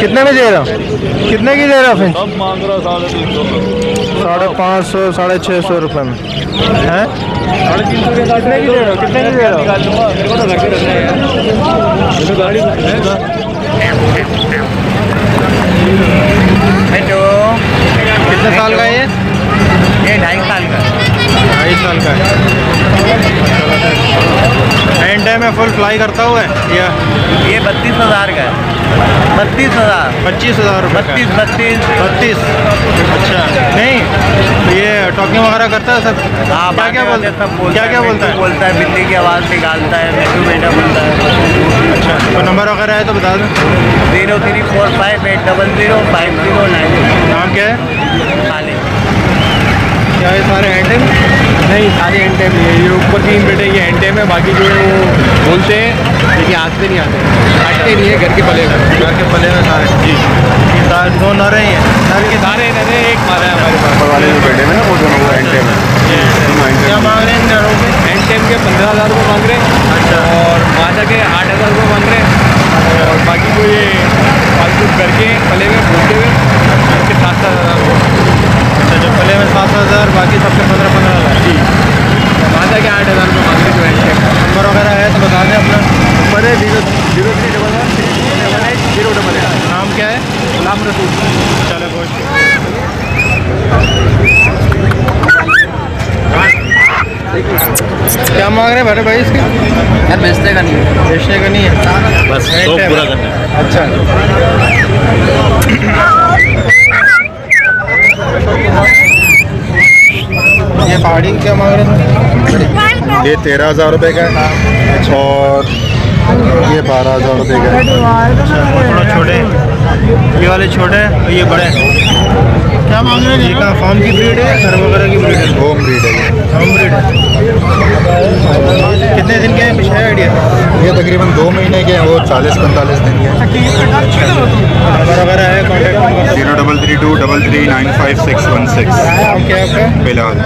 कितने में दे रहा हूँ? कितने की दे रहा फिर? सब मांग रहा 550, 650 रुपये में है। 350 के कितने की दे रहा हूँ? कितने की दे रहा हूँ? मेरे को तो घर पे रखना है यार। हेलो, कितने साल का है ये? 2.5 साल का। 2.5 साल का है। एंड टाइम में फुल फ्लाई करता हुआ है या ये 32,000 का है। 32,000, 25,000 रुपये का? 32। अच्छा, नहीं तो ये टॉकिंग वगैरह करता है सब? हाँ, क्या बोलता है? क्या बोलता है? बोलता है, बिल्ली की आवाज़ निकालता है, मिट्टू बेटा बोलता है। अच्छा, तो नंबर वगैरह है तो बता दो। 0345800509। नाम क्या है? खाली क्या ये सारे हैंड टाइम? नहीं, सारे एंड टाइम नहीं है। ये ऊपर 3 बेटे ये एंड टाइम है, बाकी जो है वो बोलते हैं लेकिन आज से नहीं आते, काटते नहीं है। घर के पले में सारे जी, ये सारे दो नरे हैं। सर के सारे नरे एक मारा है हमारे पास। वाले जो बेटे में ना वो दोनों एंड टाइम है। क्या मांग रहे हैं नरों के? एंड टाइम के 15,000 रुपये मांग रहे हैं। अच्छा, और माता के 8,000 रुपये मांग रहे हैं। और बाकी जो ये फालतू घर के पले में बोलते हुए उसके 7,000 रुपये। अच्छा, जो पहले में 7,000, बाकी सबके 15,000 जी, माता के 8,000 रुपये मांग रहे जो एंड टाइम। नंबर वगैरह है तो बता दें अपना। नंबर है 0311378088। नाम क्या है? गुलाम रसूल। चलो गोश्त क्या मांग रहे हैं बड़े भाई इसके? यार बेचने का नहीं है, बेचने का नहीं है, बस शौक पूरा करना है। अच्छा, ये पहाड़ी क्या मांग रहे थे? ये 13,000 रुपये का है और ये 12,000 रुपये का है। थोड़ा छोटे, ये वाले छोटे हैं और ये बड़े हैं। क्या मांग रहे हैं? ये कहाँ फार्म की ब्रीड है या घर वगैरह की ब्रीड है? होम ब्रीड है ये। होम ब्रीड है। कितने दिन के हैं, कुछ है आइडिया? ये तकरीबन 2 महीने के हैं और 40-45 दिन के हैं। नंबर वगैरह है, कॉन्टैक्ट नंबर? 0332339516। नाम क्या है आपका? बिलाल।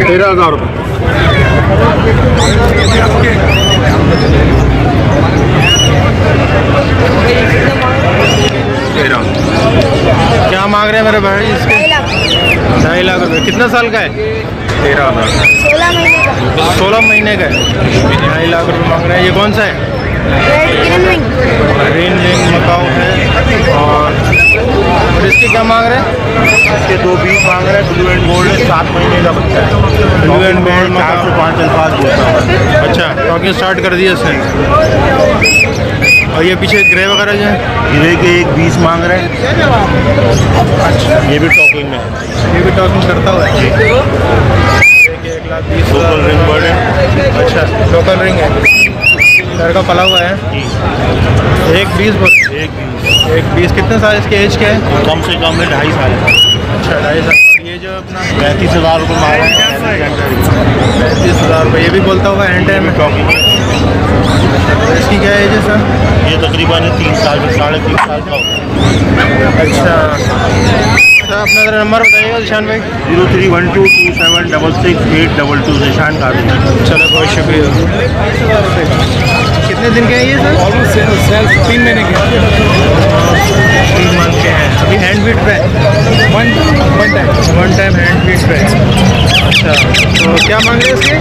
13,000 रुपये। क्या मांग रहे हैं मेरे भाई इसके? 2.5 लाख रुपये। कितना साल का है? 13,000। 16 महीने का है। 2.5 लाख रुपये मांग रहे हैं। ये कौन सा है? ग्रीन रिंग मकाऊ है। और इसके क्या मांग रहे हैं? इसके 2 बीस मांग रहे हैं। ब्लू एंड गोल्ड 7 महीने का बच्चा है। ब्लू एंड गोल्ड 4 से 5 अल्फाज बोलता हूँ। अच्छा, टॉकिंग स्टार्ट कर दिया इसने। और ये पीछे ग्रे वगैरह जो है? हीरे के 1.20 मांग रहे हैं। अच्छा, ये भी टॉकिंग में है। ये भी टॉकिंग करता हुआ है। 1,20,000 रिंग बर्ड है। अच्छा, लोकल रिंग है, घर का पला हुआ है। 1.20 बोल। 1.20 कितने साल इसके एज के है? कम से कम में 2.5 साल का। अच्छा, 2.5 साल। ये जो अपना 35,000 रुपये मांग रहे हैं। 35,000 रुपये। ये भी बोलता होगा एंड टाइम में? टॉकिंग में। इसकी क्या एज है सर? ये तकरीबन 3 साल में 3.5 साल का होगा। अच्छा, सर अपना ज़रा नंबर बताइएगा निशान भाई। 0312276682 निशान का। चलो, बहुत शुक्रिया। कितने दिन के हैं ये सर? ऑलमोस्ट 3 महीने के। 3 मंथ के हैं। अभी हैंड बीट पे? वन टाइम हैंड बीट पे। अच्छा, तो क्या मांग रहे हैं इसके?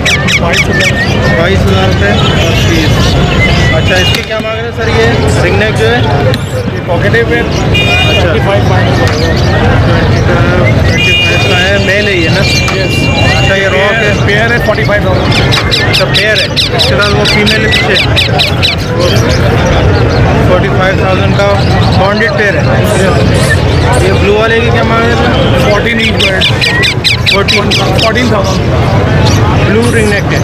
22,000 रुपये और फीस। अच्छा, इसके क्या मांग रहे हैं सर? ये रिंग नेक जो है, पॉकेट पे। अच्छा, 25 का है। मेल है ये ना? अच्छा, ये रॉक है, पेयर है 45,000। अच्छा पेयर है। इसके साथ वो फीमेल है पीछे, 45,000 का बॉन्डेड पेयर है। ये ब्लू वाले की क्या मांग रहे थे? 14 inch bed 14,000। Blue ring neck है।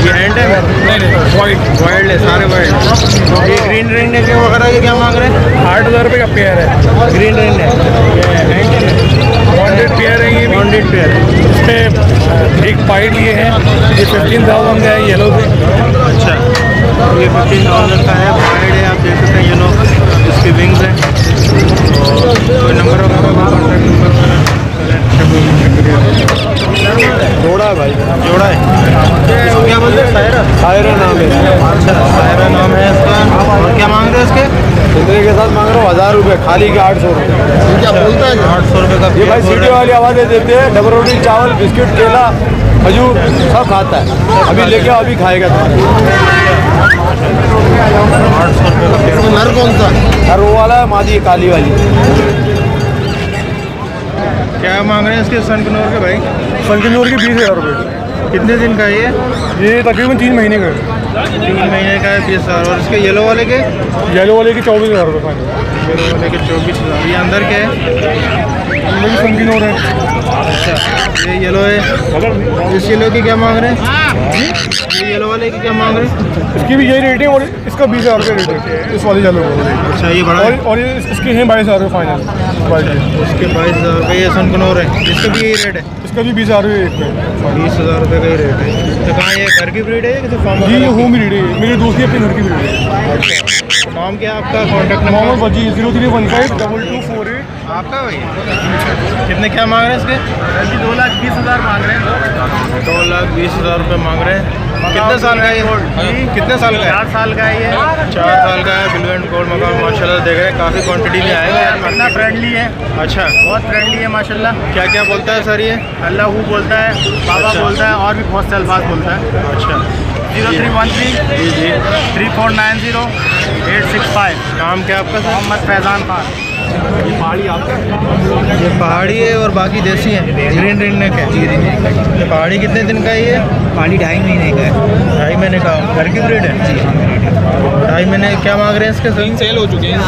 ये हैंड है? नहीं वाइट वाइल्ड है, सारे वाइल्ड। ये ग्रीन रिंग नेक वगैरह के क्या मांग रहे हैं? 8,000 रुपये का पेयर है। Green ring neck bonded pair है ये, बॉन्डेड पेयर है। इस पर एक पाइट ये है, ये 15,000 का है येलो से। अच्छा, ये 15,000 का है, वाइड है, आप देख सकते हैं येलो, इसकी विंग्स हैं। और कोई नंबर वगैरह कॉन्टैक्ट नंबर जोड़ा है भाई, जोड़ा है। इसको क्या बोलते हैं? सायरा? सायरा नाम है। अच्छा, सायरा नाम है इसका। और क्या मांग रहे हैं इसके? इतने के साथ मांग रहा हूँ 1,000 रुपये, खाली के 800 रुपये। क्या बोलता है? 800 रुपये का ये भाई सीटी वाली आवाज़ें देते हैं, डबल रोटी चावल बिस्किट केला खजूर सब खाता है। अभी लेके अभी खाएगा। 800 रुपये का पेड़। नर कौन सा? और वो वाला है मादी काली वाली। क्या मांग रहे हैं इसके सनकनूर के भाई? संकनूर की 20,000 रुपये। कितने दिन का है ये? ये तकरीबन 3 महीने का है। 3 महीने का है, 20,000। और इसके येलो वाले के? येलो वाले की 24,000 रुपये फाइनल। येलो वाले के 24,000। ये अंदर के है? मेरी संकनूर है। अच्छा, ये येलो है। इस येलो की क्या मांग रहे हैं? ये येलो वाले की क्या मांग रहे हैं? इसकी भी यही रेट है और इसका 20,000 रुपये रेट है इस वाले येलो का। अच्छा, ये बड़ा है। और ये इसके हैं 22,000 रुपये फाइनल। इसके 22,000 रुपये। ये सनकनूर है, इसका भी यही रेट है? इसका भी 20,000 रुपये रेट है। 20,000 रुपये का ही रेट है। तो कहाँ ये घर की ब्रीड है कि फार्म? जी ये होम ब्रीड है, मेरी दोस्ती अपने घर की ब्रीड है। नाम क्या है आपका? Contact number? मोहम्मद वजी 03152248। आपका भाई? कितने क्या मांग रहे हैं इसके? 2,20,000 मांग रहे हैं। 2,20,000 रुपये मांग रहे हैं। कितने साल का है ये? कितने साल का है? 4 साल का है ये। 4 साल का है। ब्लू एंड गोल्ड मकान माशाल्लाह देख रहे हैं, काफ़ी क्वांटिटी में आएगा। कितना फ्रेंडली है, अच्छा, बहुत फ्रेंडली है माशाल्लाह। क्या क्या बोलता है सर ये? अल्लाह हू बोलता है, बाबा अच्छा। बोलता है और भी बहुत से अल्फाज बोलता है। अच्छा, 0313 जी जी। 3490 865। नाम क्या है आपका सर? मोहम्मद फैज़ान खान। ये पहाड़ी आपका ये पहाड़ी है और बाकी देसी है। ग्रीन रिंग नेक है। ये पहाड़ी कितने दिन का है ये? पानी 2.5 महीने का है। 2.5 महीने का। घर की ब्रीड है? 2.5 महीने। क्या मांग रहे हैं इसके? सेल हो चुके हैं।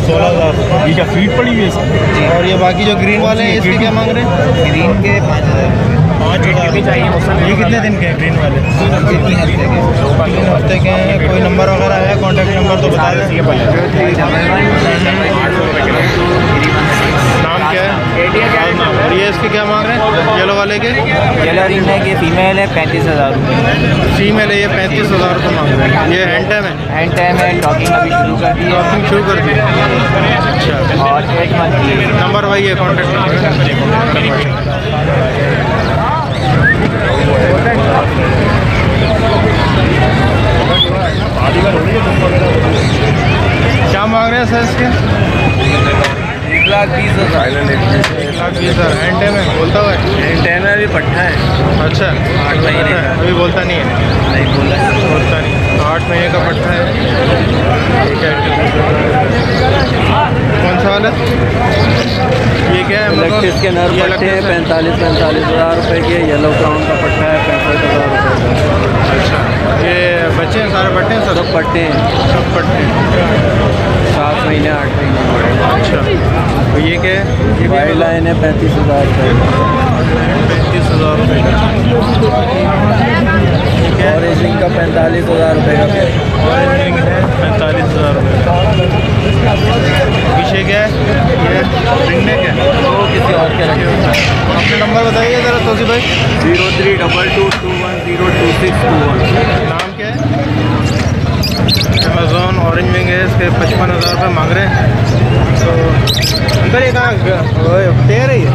16,000। ये क्या फीड पड़ी हुई है इसकी? और ये बाकी जो ग्रीन वाले हैं इसके क्या मांग रहे हैं? ग्रीन के 5,000 भी चाहिए ये कितने दिन के हैं ग्रीन वाले? 3 हफ्ते के। 3 हफ्ते के हैं। कोई नंबर वगैरह है? कॉन्टैक्ट नंबर तो बता दें। नाम क्या है? और नाम। और ये इसके क्या मांग रहे हैं? येलो वाले के? येलो रिंग नेक ये फीमेल है 35,000 रुपये। फीमेल है, ये 35,000 रुपये मांग रहे हैं। ये हैंड टाइम है? हैंड टाइम है, टॉकिंग अभी शुरू कर दी है टॉकिंग शुरू कर दी। अच्छा, और 8 मंथ की है। नंबर वही है, कॉन्टैक्ट नंबर। क्या मांग रहे हैं सर इसके? 1,20,000। 1,20,000। हैंड टाइम है? बोलता हुआ है? टाइम है, अभी पट्टा है। अच्छा, 8 महीने का। अभी बोलता नहीं है? नहीं बोला। बोलता नहीं। 8 महीने का पट्टा है। ठीक है। कौन सा वाला? ये क्या है? इलेक्ट्रिस के नर ये पट्टे हैं इलेक्ट्रिस है। 45,000 रुपये के। येलो क्राउन का पट्टा है 65,000 रुपये का। अच्छा, ये बच्चे हैं सारे पट्टे हैं? सब पट्टे हैं, सब पट्टे हैं। 7 महीने 8 महीने। अच्छा, तो ये क्या है? ये भी वाइल्ड लाइन है 35,000 रुपये। 35,000 रुपये का। ऑरेंज रिंग का 45,000 रुपये का पेड़। ऑरेंज रिंग है 45,000 रुपये। पीछे क्या है? ये रिंग नेक है? वो किसी और के रखे होता है। अपने नंबर बताइए ज़रा तोसी भाई। 032221022621। नाम क्या है? अमेज़ॉन ऑरेंज विंग है, इसके 55,000 रुपये मांग रहे हैं। तो अंदर ये कहाँ टेयर है ये?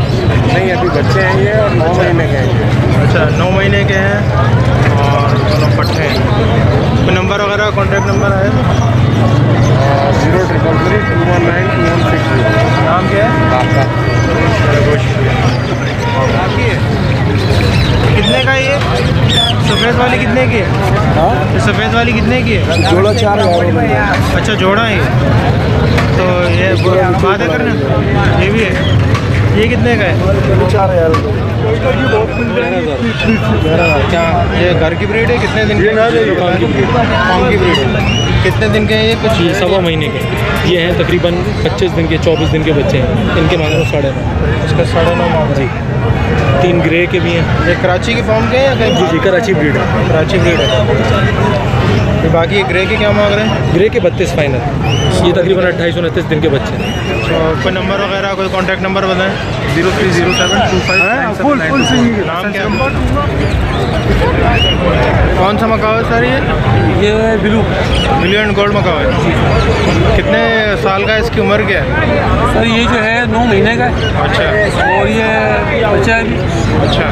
नहीं अभी बच्चे हैं ये और 9 महीने के हैं। अच्छा, 9 महीने के हैं और दोनों पट्टे हैं। कोई नंबर वगैरह कॉन्टैक्ट नंबर है? 0333219216। नाम क्या है? आपका कितने का है ये? सफ़ेद वाली कितने की है? ये सफ़ेद वाली कितने की है? जोड़ा 4,000 रुपये। अच्छा, जोड़ा है ये। तो ये बात है करना, ये भी है। ये कितने का है? 4,000 रुपये। क्या ये घर की ब्रीड है? कितने दिन की? फार्म की ब्रीड है। कितने दिन के हैं ये? कुछ ये 1.25 महीने के ये हैं, तकरीबन 25 दिन के 24 दिन के बच्चे हैं। इनके मांग रहा हूँ 9.5। इसका 9.5 मांग जी। 3 ग्रे के भी हैं। ये कराची के फॉर्म के हैं या जी कहीं? जी, कराची ब्रीड है। कराची ब्रीड है। ये बाकी ग्रे के क्या मांग रहे हैं? ग्रे के 32 फाइनल। ये तकरीबन 28-29 दिन के बच्चे हैं। और कोई नंबर वगैरह, कोई कॉन्टैक्ट नंबर बताएं? 030725 नाम क्या है? कौन सा मकाओ है सर ये? Blue blue and gold macaw है। कितने साल का है? इसकी उम्र क्या है? सर ये जो है 9 महीने का है। अच्छा और ये बच्चा है भी। अच्छा।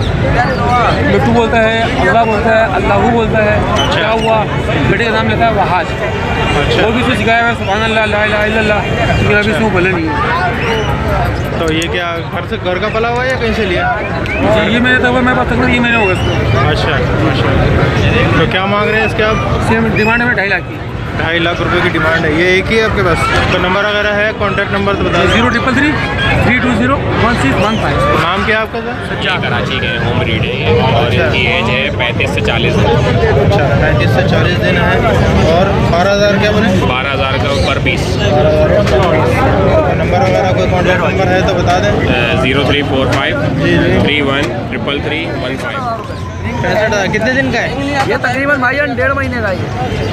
मिट्टू बोलता है, अल्लाह बोलता है, अल्लाहू बोलता है। क्या हुआ? बेटे का नाम लिखा है वहाज। अच्छा। वो भी इसको सिखाया हुआ है सुभान अल्लाह ला इलाहा इल्लल्लाह, लेकिन अभी इसको बोले नहीं है। तो ये क्या घर का पला हुआ है या कहीं से लिया? जी, ये मेरे तक मेरे पास तकरीबन ये महीने हो गए इसको। अच्छा अच्छा। तो क्या मांग रहे हैं इसके आप? सेम डिमांड है 2.5 लाख की। 2.5 लाख रुपए की डिमांड है। ये एक ही है आपके पास? तो नंबर वगैरह है, कॉन्टैक्ट नंबर तो बता दें। 0333 320 1615। नाम क्या है आपका सर? जी कराची के होम ब्रीड है ये, और इनकी एज है 35 से 40 दिन। अच्छा 35 से 40 दिन है। और 12,000 क्या बोले? 12,000 का पर पीस। 12,000 नंबर वगैरह कोई कॉन्टैक्ट नंबर है तो बता दें। 0345 जी जी। 31 33315। 65,000। कितने दिन का है? ये तकरीबन भाईजान 1.5 महीने का है।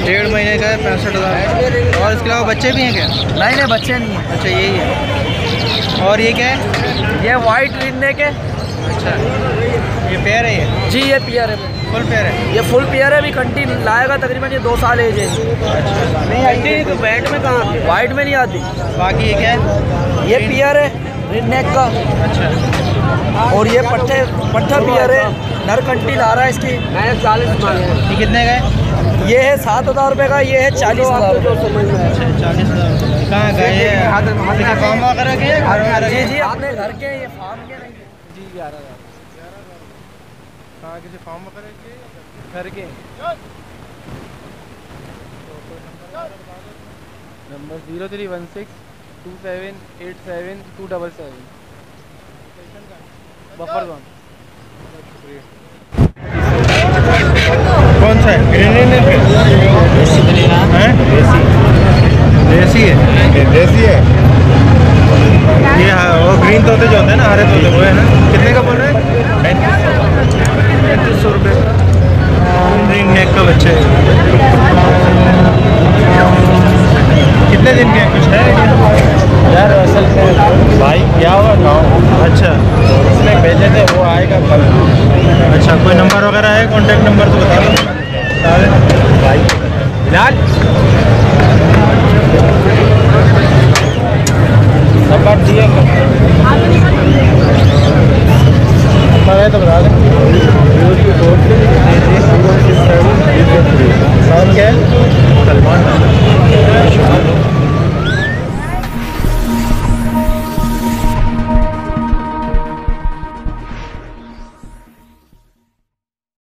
1.5 महीने का है, 65,000। और इसके अलावा बच्चे भी हैं क्या? नहीं बच्चे नहीं है। अच्छा यही है। और ये क्या है? ये वाइट रिन्ने के। अच्छा ये पेयर है ये? जी ये पियर है, फुल पेयर है? ये फुल पियर है। अभी कंटी लाएगा तकरीबन ये 2 साल एज है। अच्छा नहीं आती तो वाइट में कहाँ? वाइट में नहीं आती। बाकी ये क्या है? ये पियर है रिन्नेक का। अच्छा। और ये पट्ठा पियर है, नर कंटी ला रहा है इसकी। 40 ये कितने का है? ये है 7,000 रुपये का, ये है 40,000 रुपये। 40,000। कहाँ का ये? किसी फार्म वगैरह के हैं? घर में रखे जी हैं? जी अपने घर के, ये फार्म के नहीं। जी 11,000। कहाँ किसी फार्म वगैरह के? घर के? नंबर 0316 2787 277। Buffer zone. कौन सा है? ग्रीन है? देसी है। देसी है। ये वो ग्रीन तोते जो होते हैं ना, हरे तोते, वो है ना? कितने का बोल रहे हैं? 3500 रुपये। ग्रीन नेक का बच्चा है। कितने दिन के हैं? कुछ है यार असल में भाई क्या हुआ गाँव, अच्छा इसने भेजे थे, वो आएगा कल। अच्छा। कोई नंबर वगैरह है, कॉन्टैक्ट नंबर तो बता दो भाई बिलाल सब बात दिए नंबर है तो बता दें।